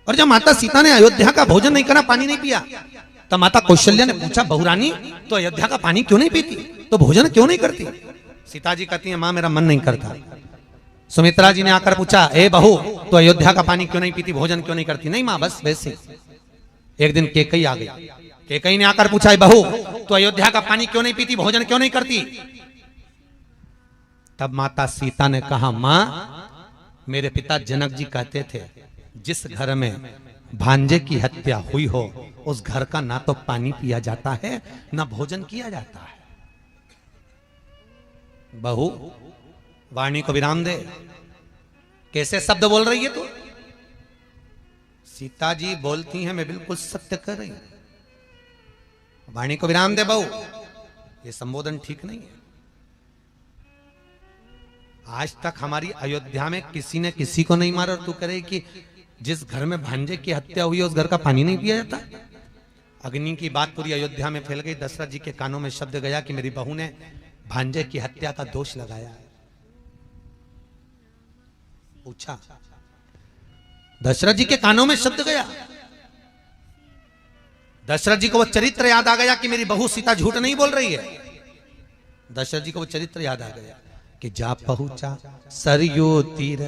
और जब माता सीता ने अयोध्या का भोजन नहीं करा, पानी नहीं पिया, तब माता कौशल्या ने पूछा, बहुरानी तो अयोध्या का पानी क्यों नहीं पीती, तो भोजन क्यों नहीं करती? सीता जी कहती है, मां मेरा मन नहीं करता। सुमित्रा जी ने आकर पूछा, ए बहू तो अयोध्या का पानी क्यों नहीं पीती, भोजन क्यों नहीं करती? नहीं मां, बस वैसे। एक दिन केकई आ गई, केकई ने आकर पूछा, बहू तो अयोध्या का पानी क्यों नहीं पीती, भोजन क्यों नहीं करती? तब माता सीता ने कहा, मां मेरे पिता जनक जी कहते थे, जिस घर में भांजे की हत्या हुई हो उस घर का ना तो पानी पिया जाता है ना भोजन किया जाता है। बहू वाणी को विराम दे, कैसे शब्द बोल रही है तू? सीता जी बोलती हैं, मैं बिल्कुल सत्य कर रही हूं। वाणी को विराम दे बहू, ये संबोधन ठीक नहीं है। आज तक हमारी अयोध्या में किसी ने किसी को नहीं मारा और तू करे कि जिस घर में भांजे की हत्या हुई है उस घर का पानी नहीं पिया जाता। अग्नि की बात पूरी अयोध्या में फैल गई। दशरथ जी के कानों में शब्द गया कि मेरी बहू ने भांजे की हत्या का दोष लगाया है। पूछा, दशरथ जी के कानों में शब्द गया। दशरथ जी को वो चरित्र याद आ गया कि मेरी बहू सीता झूठ नहीं बोल रही है। दशरथ जी को वो चरित्र याद आ गया कि जा पहुंचा सरयू तीर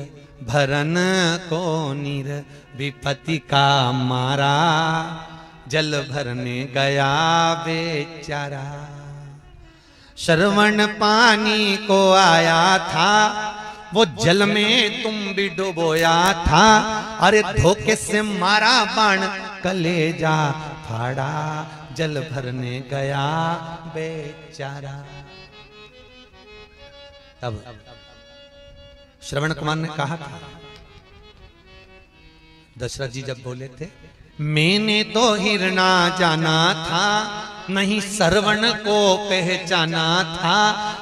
भरन को नीर, विपत्ति का मारा जल भरने गया बेचारा। श्रवण पानी को आया था वो जल में तुम भी डुबोया था, अरे धोखे से मारा बाण कलेजा फाड़ा, जल भरने गया बेचारा। तब श्रवण कुमार ने कहा था, दशरथ जी जब बोले थे, मैंने तो हिरना जाना था नहीं श्रवण को पहचाना था,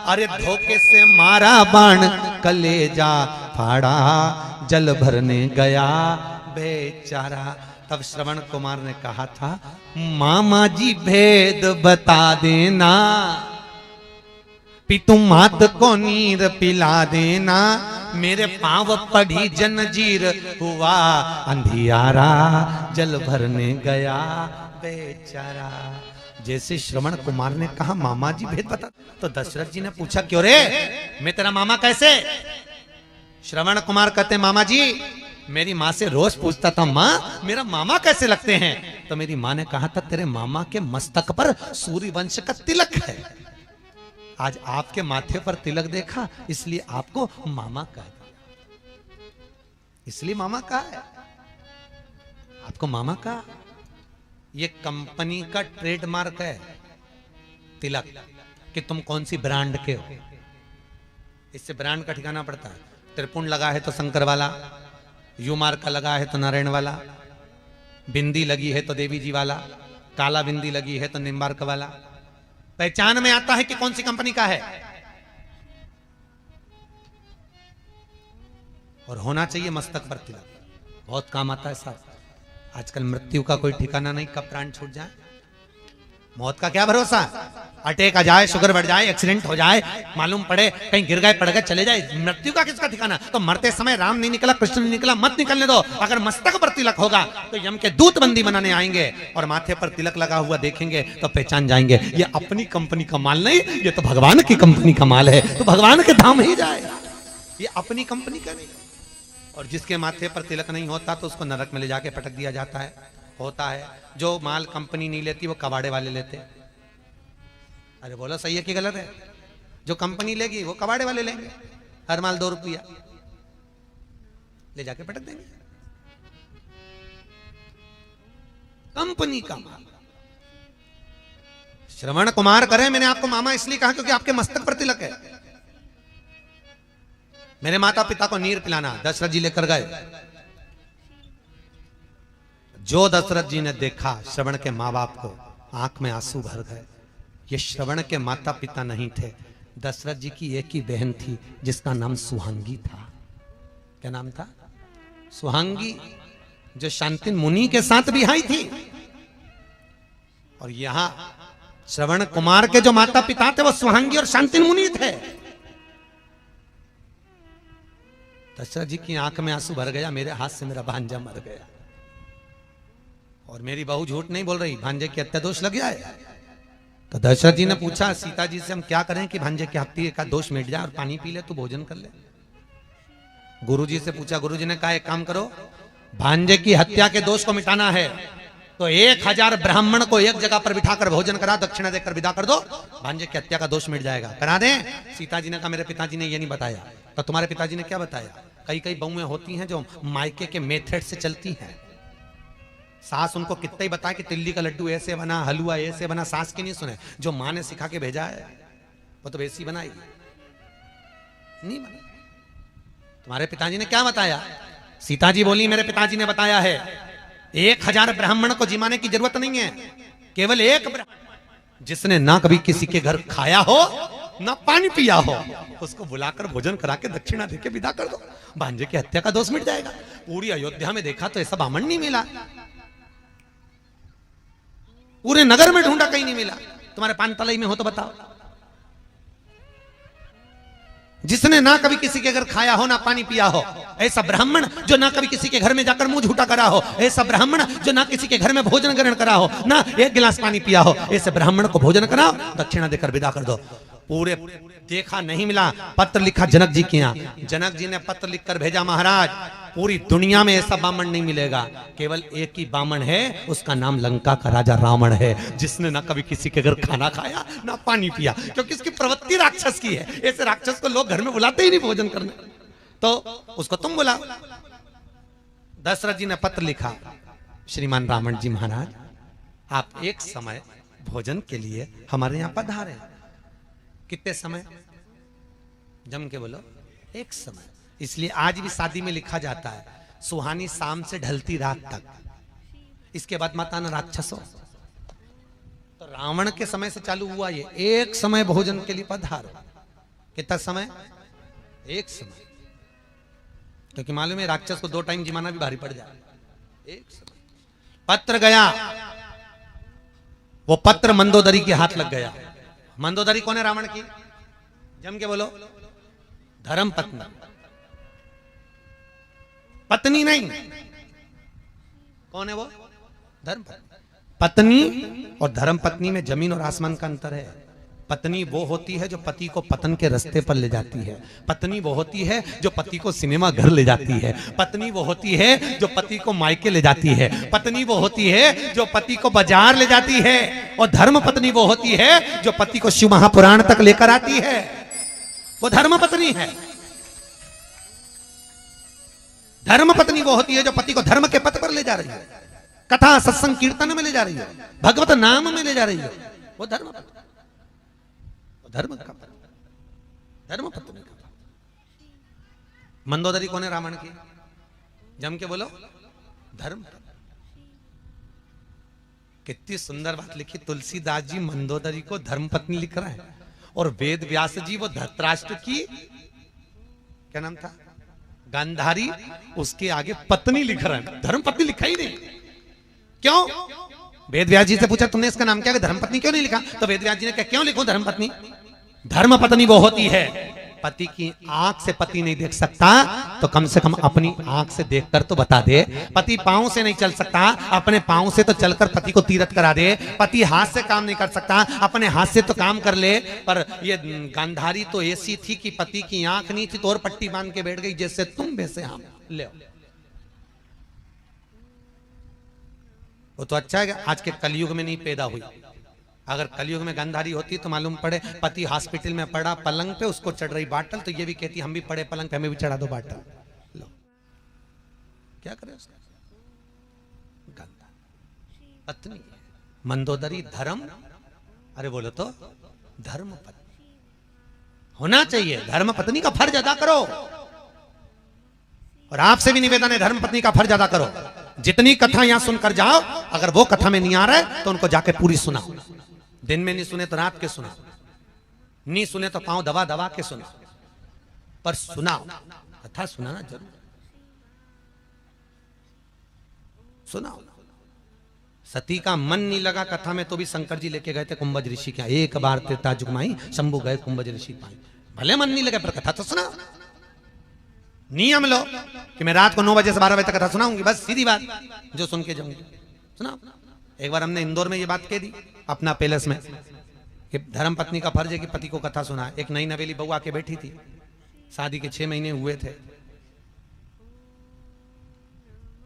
अरे धोखे से मारा बाण कलेजा फाड़ा, जल भरने गया बेचारा। तब श्रवण कुमार ने कहा था, मामा जी भेद बता देना, पितु मात को नीर पिला देना, मेरे पांव पड़ी जंजीर हुआ अंधियारा, जल भरने गया बेचारा। जैसे श्रवण कुमार ने कहा मामा जी भेद बता, तो दशरथ जी ने पूछा, क्यों रे मैं तेरा मामा कैसे? श्रवण कुमार कहते, मामा जी मेरी माँ से रोज पूछता था, माँ मेरा मामा कैसे लगते हैं? तो मेरी माँ ने कहा था, तेरे मामा के मस्तक पर सूर्यवंश का तिलक है। आज आपके माथे पर तिलक देखा इसलिए आपको मामा कहा, इसलिए मामा कहा है आपको मामा कहा। ये कंपनी का ट्रेडमार्क है तिलक, कि तुम कौन सी ब्रांड के हो, इससे ब्रांड का ठिकाना पड़ता है। त्रिपुंड लगा है तो शंकर वाला, यू मार्क का लगा है तो नारायण वाला, बिंदी लगी है तो देवी जी वाला, काला बिंदी लगी है तो निम्बार्क वाला। पहचान में आता है कि कौन सी कंपनी का है। और होना चाहिए मस्तक पर तिलक, बहुत काम आता है साहब। आजकल मृत्यु का कोई ठिकाना नहीं, कब प्राण छूट जाए। मौत का क्या भरोसा, अटैक आ जाए, शुगर बढ़ जाए, एक्सीडेंट हो जाए, मालूम पड़े कहीं गिर गए पड़ गए चले जाए, मृत्यु का किसका ठिकाना। तो मरते समय राम नहीं निकला, कृष्ण नहीं निकला, मत निकलने दो। अगर मस्तक पर तिलक होगा तो यम के दूत बंदी बनाने आएंगे और माथे पर तिलक लगा हुआ देखेंगे तो पहचान जाएंगे, ये अपनी कंपनी का माल नहीं, ये तो भगवान की कंपनी का माल है, तो भगवान के धाम ही जाएगा, ये अपनी कंपनी का नहीं। और जिसके माथे पर तिलक नहीं होता तो उसको नरक में ले जाके पटक दिया जाता है। होता है जो माल कंपनी नहीं लेती वो कबाड़े वाले लेते। अरे बोलो सही है कि गलत है? जो कंपनी लेगी वो कबाड़े वाले लेंगे, हर माल 2 रुपया ले जाके पटक देंगे। कंपनी का माल। श्रवण कुमार करें, मैंने आपको मामा इसलिए कहा क्योंकि आपके मस्तक पर तिलक है। मेरे माता पिता को नीर पिलाना दशरथ जी लेकर गए। जो दशरथ जी ने देखा श्रवण के माँ बाप को, आंख में आंसू भर गए। ये श्रवण के माता पिता नहीं थे, दशरथ जी की एक ही बहन थी जिसका नाम सुहांगी था। क्या नाम था? सुहांगी, जो शांतिन मुनि के साथ विहाई थी। और यहां श्रवण कुमार के जो माता पिता थे वो सुहांगी और शांतिन मुनि थे। दशरथ जी की आंख में आंसू भर गया, मेरे हाथ से मेरा भांजा मर गया। और मेरी बहू झूठ नहीं बोल रही, भांजे की हत्या दोष लग जाए। तो दशरथ जी ने पूछा सीता जी से हम क्या करें कि भांजे की हत्या का दोष मिट जाए और पानी पी ले, तू भोजन कर ले। गुरु जी से पूछा, गुरु जी ने कहा एक काम करो, भांजे की हत्या के दोष को मिटाना है तो 1000 ब्राह्मण को एक जगह पर बिठाकर भोजन करा, दक्षिणा देकर विदा कर दो, भांजे की हत्या का दोष मिट जाएगा। करा दें? सीता जी ने कहा मेरे पिताजी ने ये नहीं बताया। तो तुम्हारे पिताजी ने क्या बताया? कई कई बहुएं होती हैं जो मायके के मेथड से चलती हैं। सास उनको कितना ही बताए कि तिल्ली का लड्डू ऐसे बना, हलवा ऐसे बना, सास की नहीं सुने। जो माँ ने सिखा के भेजा है वो तो वैसी बनाई नहीं बनी। तुम्हारे पिताजी ने क्या बताया? सीता जी बोली मेरे पिताजी ने बताया है 1000 ब्राह्मण को जिमाने की जरूरत नहीं है, केवल एक ब्राह्मण जिसने ना कभी किसी के घर खाया हो ना पानी पिया हो, उसको बुलाकर भोजन करा के दक्षिणा देके विदा कर दो, भांजे की हत्या का दोष मिट जाएगा। पूरी अयोध्या में देखा तो ऐसा ब्राह्मण नहीं मिला, पूरे नगर में ढूंढा कहीं नहीं मिला। तुम्हारे पानतलाई में हो तो बताओ। जिसने ना कभी किसी के घर खाया हो ना पानी पिया हो, ऐसा ब्राह्मण जो ना कभी किसी के घर में जाकर मुंह झूठा करा हो, ऐसा ब्राह्मण जो ना किसी के घर में भोजन ग्रहण करा हो, ना एक गिलास पानी पिया हो, ऐसे ब्राह्मण को भोजन कराओ, दक्षिणा देकर विदा कर दो। पूरे देखा नहीं मिला। पत्र लिखा जनक जी के यहाँ, जनक जी ने पत्र लिखकर भेजा महाराज पूरी दुनिया में ऐसा बामन नहीं मिलेगा, केवल एक ही बामन है, उसका नाम लंका का राजा रावण है, जिसने ना कभी किसी के घर खाना खाया ना पानी पिया, क्योंकि इसकी प्रवृत्ति राक्षस की है। ऐसे राक्षस को लोग घर में बुलाते ही नहीं भोजन करने, तो उसको तुम बुलाओ। दशरथ जी ने पत्र लिखा, श्रीमान रावण जी महाराज आप एक समय भोजन के लिए हमारे यहाँ पधारे। कितने समय? जम के बोलो, एक समय। इसलिए आज भी शादी में लिखा जाता है सुहानी शाम से ढलती रात तक, इसके बाद मत आना राक्षसों। तो रावण के समय से चालू हुआ ये, एक समय भोजन के लिए पधारो। कितना समय? एक समय, क्योंकि मालूम है राक्षस को 2 टाइम जिमाना भी भारी पड़ जाए। एक समय पत्र गया, वो पत्र मंदोदरी के हाथ लग गया। मंदोदरी कौन है रावण की? जम के बोलो, धर्म पत्नी, पत्नी नहीं। कौन है वो? धर्म पत्नी। और धर्म पत्नी में जमीन और आसमान का अंतर है। पत्नी वो होती है जो पति को पतन के रास्ते पर ले जाती है, पत्नी वो होती है जो पति को सिनेमा घर ले जाती है, पत्नी वो होती है जो पति को मायके ले जाती है, पत्नी वो होती है जो पति को बाजार ले जाती है, और धर्म पत्नी वो होती है जो पति को शिव महापुराण तक लेकर आती है। वो धर्म पत्नी है। धर्म पत्नी वो होती है जो पति को धर्म के पथ पर ले जा रही है, कथा सत्संग कीर्तन में ले जा रही है, भगवत नाम में ले जा रही है। वो धर्म पत्नी, धर्म का पत्नी, धर्म पत्नी का। मंदोदरी कौन है रावण की? जम के बोलो, धर्म पत्नी। कितनी सुंदर बात लिखी तुलसीदास जी, मंदोदरी को धर्म पत्नी लिख रहा है, और वेद व्यास जी वो धृतराष्ट्र की क्या नाम था, गांधारी, उसके आगे पत्नी लिख रहे हैं, धर्म पत्नी लिखा ही नहीं। क्यों? वेद व्यास जी से पूछा तुमने इसका नाम क्या है, धर्म पत्नी क्यों नहीं लिखा? तो वेद व्यास जी ने कहा क्यों लिखो धर्म पत्नी? धर्म पत्नी वो होती है, पति की आंख से पति नहीं देख सकता तो कम से कम अपनी आंख से देखकर तो बता दे। पति पांव से नहीं चल सकता, अपने पांव से तो चलकर पति को तीरथ करा दे। पति हाथ से काम नहीं कर सकता, अपने हाथ से तो काम कर ले। पर ये गांधारी तो ऐसी थी कि पति की आंख नहीं थी तो और पट्टी बांध के बैठ गई, जैसे तुम वैसे हम। ले वो तो अच्छा है आज के कलयुग में नहीं पैदा हुई। अगर कलयुग में गांधारी होती तो मालूम पड़े पति हॉस्पिटल में पड़ा पलंग पे, उसको चढ़ रही बाटल, तो ये भी कहती हम भी पड़े पलंग पे, हमें भी चढ़ा दो बाटल। लो क्या करे उसका? गांधारी पत्नी, मंदोदरी धर्म, अरे बोलो तो धर्म पत्नी होना चाहिए। धर्म पत्नी का फर्ज अदा करो, और आपसे भी निवेदन है धर्म पत्नी का फर्ज अदा करो। जितनी कथा यहां सुनकर जाओ, अगर वो कथा में नहीं आ रहा है तो उनको जाके पूरी सुनाओ। दिन में नहीं सुने तो रात के सुनाओ, नहीं सुने तो पांव दबा दबा के सुनाओ, पर सुनाओ। कथा सुनाना जरूर, सुनाओ। सती का मन नहीं लगा कथा में तो भी शंकर जी लेके गए थे कुंभज ऋषि के, एक बार तीर्था जुगमाई शंभु गए कुंभज ऋषि पाई। भले मन नहीं लगा पर कथा तो सुना। नियम लो कि मैं रात को 9 बजे से 12 बजे तक कथा सुनाऊंगी, बस सीधी बात, जो सुन के जाऊंगी सुना। एक बार हमने इंदौर में ये बात कह दी अपना पैलेस में कि धर्म पत्नी का फर्ज है कि पति को कथा सुना। एक नई नवेली बहू आके बैठी थी, शादी के 6 महीने हुए थे,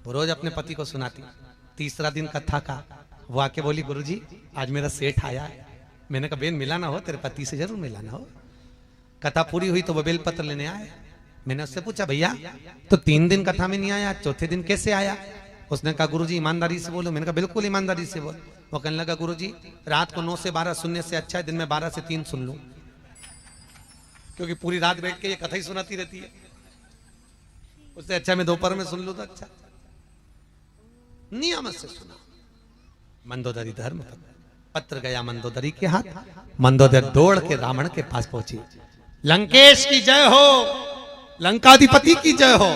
वो रोज अपने पति को सुनाती। तीसरा दिन कथा का वो आके बोली, गुरुजी आज मेरा सेठ आया है। मैंने कहा बेन मिला ना हो, तेरे पति से जरूर मिला ना हो। कथा पूरी हुई तो वो बेलपत्र लेने आए। मैंने उससे पूछा भैया तो 3 दिन कथा में नहीं आया, चौथे दिन कैसे आया? उसने कहा गुरुजी ईमानदारी से बोलो। मैंने कहा बिल्कुल ईमानदारी से बोल। वो कहने लगा गुरुजी रात को 9 से 12 सुनने से अच्छा है दिन में 12 से 3 सुन लूं, क्योंकि पूरी रात बैठ के ये कथा ही सुनाती रहती है, उससे अच्छा मैं दोपहर में सुन लूं तो अच्छा। नियम से सुना। मंदोदरी धर्म पत्र गया मंदोदरी के हाथ। मंदोदरी दौड़ के रावण के पास पहुंची। लंकेश की जय हो, लंकाधिपति की जय हो।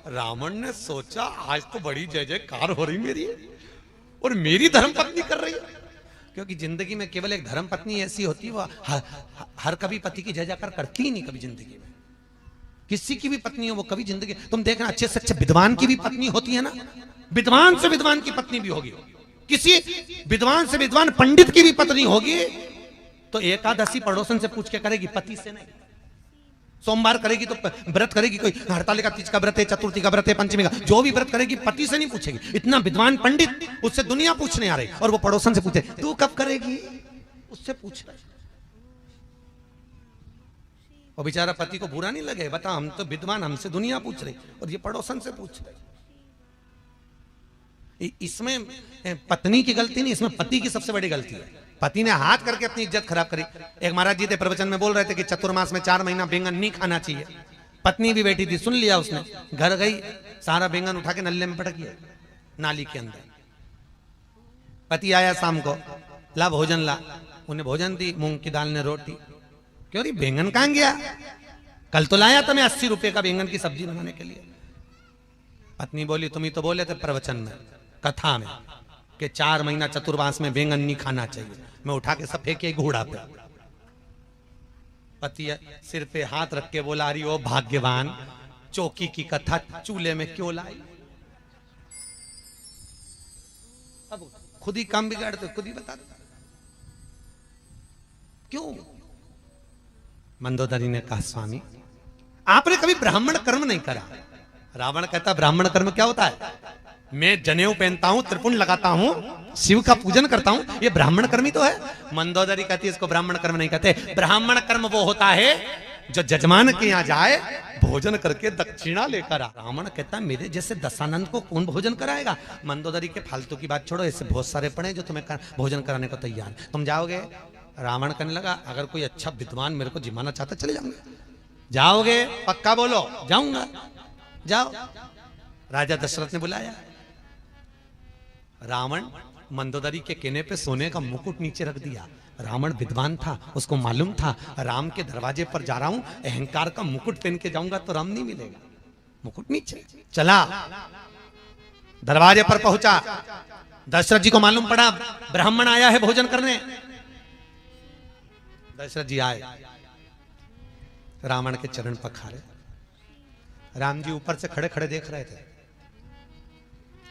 रावण ने सोचा आज तो बड़ी जय जयकार हो रही मेरी, और मेरी धर्मपत्नी कर रही है। क्योंकि जिंदगी में केवल एक धर्मपत्नी ऐसी होती है वो हर कभी पति की जय जयकार करती ही नहीं। कभी जिंदगी में किसी की भी पत्नी हो वो कभी जिंदगी, तुम देखना अच्छे से अच्छे विद्वान की भी पत्नी होती है ना, विद्वान से विद्वान की पत्नी भी होगी, किसी विद्वान से विद्वान पंडित की भी पत्नी होगी तो एकादशी पड़ोसन से पूछ के करेगी, पति से नहीं। सोमवार करेगी तो व्रत करेगी, कोई हड़तालिका तीज का व्रत है, चतुर्थी का व्रत है, पंचमी का, जो भी व्रत करेगी पति से नहीं पूछेगी। इतना विद्वान पंडित, उससे दुनिया पूछने आ रही और वो पड़ोसन से पूछे तू कब करेगी, उससे पूछ रहा। और बेचारा पति को बुरा नहीं लगे, बता हम तो विद्वान, हमसे दुनिया पूछ रही और ये पड़ोसन से पूछ रही। इसमें पत्नी की गलती नहीं, इसमें पति की सबसे बड़ी गलती है। पति ने हाथ करके अपनी इज्जत खराब करी। एक महाराज जी थे प्रवचन में बोल रहे थे कि चतुर्मास में 4 महीना बैंगन नहीं खाना चाहिए। पत्नी भी बैठी थी, सुन लिया उसने, घर गई सारा बैंगन उठा के नल्ले में पटक दिया नाली के अंदर। पति आया शाम को, ला भोजन ला, उन्हें भोजन दी, मूंग की दाल ने रोटी। क्यों री बैंगन कहां गया? कल तो लाया था मैं 80 रुपए का बैंगन की सब्जी बनाने के लिए। पत्नी बोली तुम ही तो बोले थे प्रवचन में, कथा में, कि 4 महीना चतुर्मास में बैंगन नहीं खाना चाहिए। मैं उठा के सब फेंके घोड़ा पे। पति सिर पे हाथ रख के बोला अरे ओ भाग्यवान, चौकी की कथा चूल्हे में क्यों लाई? अब खुद ही काम बिगाड़ते, खुद ही बता दो क्यों? मंदोदरी ने कहा स्वामी आपने कभी ब्राह्मण कर्म नहीं करा। रावण कहता ब्राह्मण कर्म क्या होता है? मैं जनेऊ पहनता हूं, त्रिपुंड लगाता हूं, शिव का पूजन करता हूं, ये ब्राह्मण कर्म ही तो है। मंदोदरी कहती है इसको ब्राह्मण कर्म नहीं कहते। ब्राह्मण कर्म वो होता है जो जजमान के यहाँ जाए, भोजन करके दक्षिणा लेकर आ। रावण कहता मेरे जैसे दशानंद को कौन भोजन कराएगा? मंदोदरी के फालतू की बात छोड़ो, ऐसे बहुत सारे पड़े जो तुम्हें भोजन कराने को तैयार, तुम जाओगे? रावण कहने लगा अगर कोई अच्छा विद्वान मेरे को जिमाना चाहता चले जाऊंगे। जाओगे? पक्का बोलो। जाऊंगा। जाओ। राजा दशरथ ने बुलाया। रावण मंदोदरी के कहने पे सोने का मुकुट नीचे रख दिया। रावण विद्वान था, उसको मालूम था राम के दरवाजे पर जा रहा हूं, अहंकार का मुकुट पहन के जाऊंगा तो राम नहीं मिलेगा। मुकुट नीचे चला, दरवाजे पर पहुंचा। दशरथ जी को मालूम पड़ा ब्राह्मण आया है भोजन करने। दशरथ जी आए, रावण के चरण पखारे। राम जी ऊपर से खड़े खड़े देख रहे थे।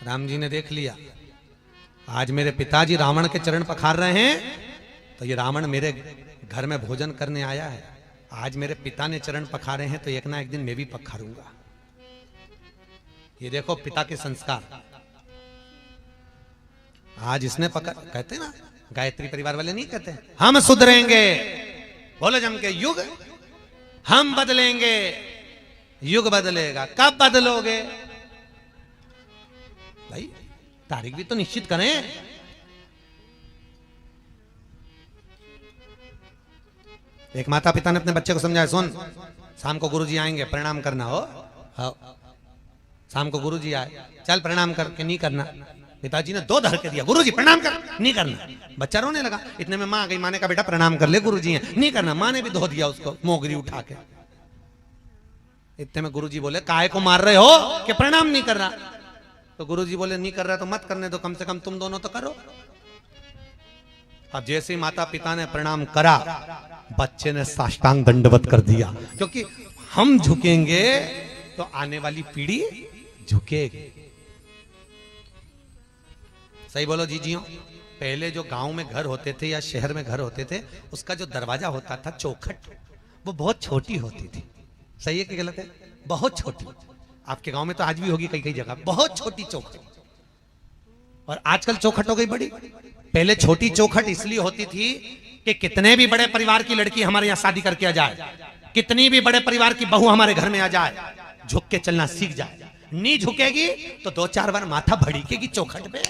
राम जी ने देख लिया आज मेरे पिताजी रावण के चरण पखार रहे हैं तो ये रावण मेरे घर में भोजन करने आया है। आज मेरे पिता ने चरण पखारे हैं तो एक ना एक दिन मैं भी पखारूंगा। ये देखो पिता के संस्कार। आज इसने पकड़, कहते ना गायत्री परिवार वाले नहीं कहते हम सुधरेंगे, बोलो जम के, युग हम बदलेंगे, युग बदलेगा। कब बदलोगे भाई? तारीख भी तो निश्चित करें। एक माता पिता ने अपने बच्चे को समझाया सुन शाम को गुरुजी आएंगे प्रणाम करना हो। शाम को गुरुजी आए, चल प्रणाम करके नहीं करना। पिताजी ने 2 धर के दिया, गुरुजी प्रणाम कर, नहीं करना। बच्चा रोने लगा। इतने में माँ आ गई, माँ ने कहा बेटा प्रणाम कर ले गुरुजी हैं, नहीं करना। माँ ने भी धो दिया उसको मोगरी उठा के। इतने में गुरुजी बोले काहे को मार रहे हो कि प्रणाम नहीं कर रहा? तो गुरुजी बोले नहीं कर रहा तो मत करने दो, कम से कम तुम दोनों तो करो। अब जैसे ही माता पिता ने प्रणाम करा, बच्चे ने साष्टांग दंडवत कर दिया, क्योंकि हम झुकेंगे तो आने वाली पीढ़ी झुकेगी। सही बोलो जीजियों। पहले जो गांव में घर होते थे या शहर में घर होते थे, उसका जो दरवाजा होता था चौखट, वो बहुत छोटी होती थी। सही है कि गलत है? बहुत छोटी। आपके गांव में तो आज भी होगी कई कई जगह, बहुत छोटी चौखट। और आजकल चौखट हो गई बड़ी। पहले छोटी चौखट इसलिए होती थी कि कितने भी बड़े परिवार की लड़की हमारे यहाँ शादी करके आ जाए, कितनी भी बड़े परिवार की बहू हमारे घर में आ जाए, झुक के चलना सीख जाए। नहीं झुकेगी तो 2-4 बार माथा भड़केगी चौखट पे,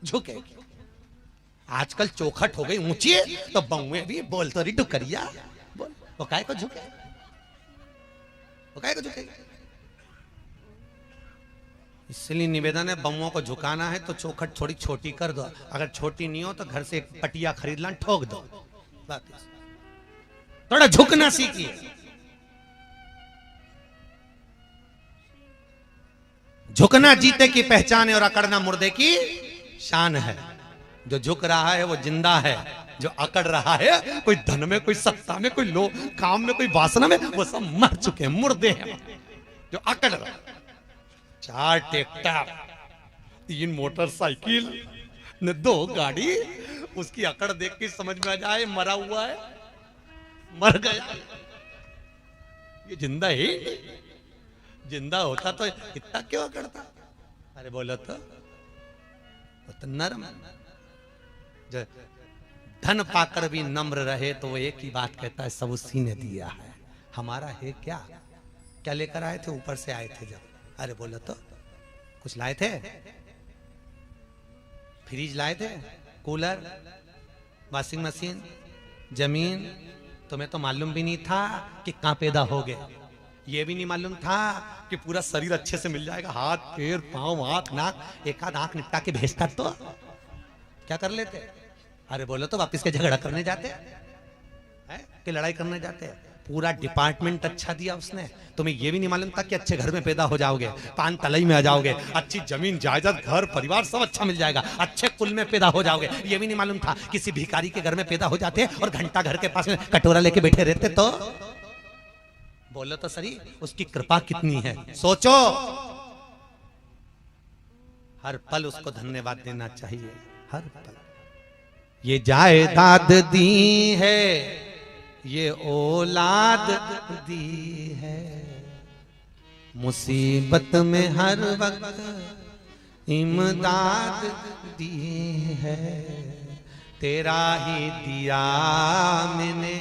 झुकेगी। आजकल चौखट हो गई ऊंची, तो बहुएं भी बोल तो रही डुकरिया बोल, वो काहे को झुके, वो काहे को झुकेगी। इसलिए निवेदन है, बम्मों को झुकाना है तो चौखट थोड़ी छोटी कर दो। अगर छोटी नहीं हो तो घर से एक पटिया खरीद ला, ठोक दो। थोड़ा झुकना सीखिए। झुकना जीते की पहचान है और अकड़ना मुर्दे की शान है। जो झुक रहा है वो जिंदा है, जो अकड़ रहा है कोई धन में, कोई सत्ता में, कोई लो काम में, कोई वासना में, वो सब मर चुके हैं, मुर्दे हैं। जो अकड़ रहा है, 4 ट्रैक्टर, 3 मोटरसाइकिल न 2 गाड़ी, उसकी अकड़ देख के समझ में आ जाए मरा हुआ है, मर गया। ये जिंदा है, जिंदा होता तो इतना क्यों अकड़ता। अरे बोलो तो नरम। जो धन पाकर भी नम्र रहे तो वो एक ही बात कहता है, सब उसी ने दिया है, हमारा है क्या। क्या लेकर आए थे, ऊपर से आए थे जब। अरे बोलो तो कुछ लाए थे, फ्रिज लाए थे, कूलर, वॉशिंग मशीन, जमीन। तुम्हें तो मालूम भी नहीं था कि कहां पैदा हो गए। ये भी नहीं मालूम था कि पूरा शरीर अच्छे से मिल जाएगा, हाथ पैर पांव आंख नाक, एक आध आंख निपटा के भेजता तो क्या कर लेते। अरे बोलो तो वापिस के झगड़ा करने जाते हैं कि लड़ाई करने जाते हैं। पूरा डिपार्टमेंट अच्छा दिया उसने। तुम्हें यह भी नहीं मालूम था कि अच्छे घर में पैदा हो जाओगे, पान तलई में आ जाओगे, अच्छी जमीन जायदाद घर परिवार सब अच्छा मिल जाएगा, अच्छे कुल में पैदा हो जाओगे। ये भी नहीं मालूम था किसी भिखारी के घर में पैदा हो जाते और घंटा घर के पास में कटोरा लेके बैठे रहते। तो बोलो तो सही, उसकी कृपा कितनी है। सोचो, हर पल उसको धन्यवाद देना चाहिए, हर पल। ये जायदाद दी है, ये औलाद दी है, मुसीबत में हर वक्त इमदाद दी है, तेरा ही दिया मैंने।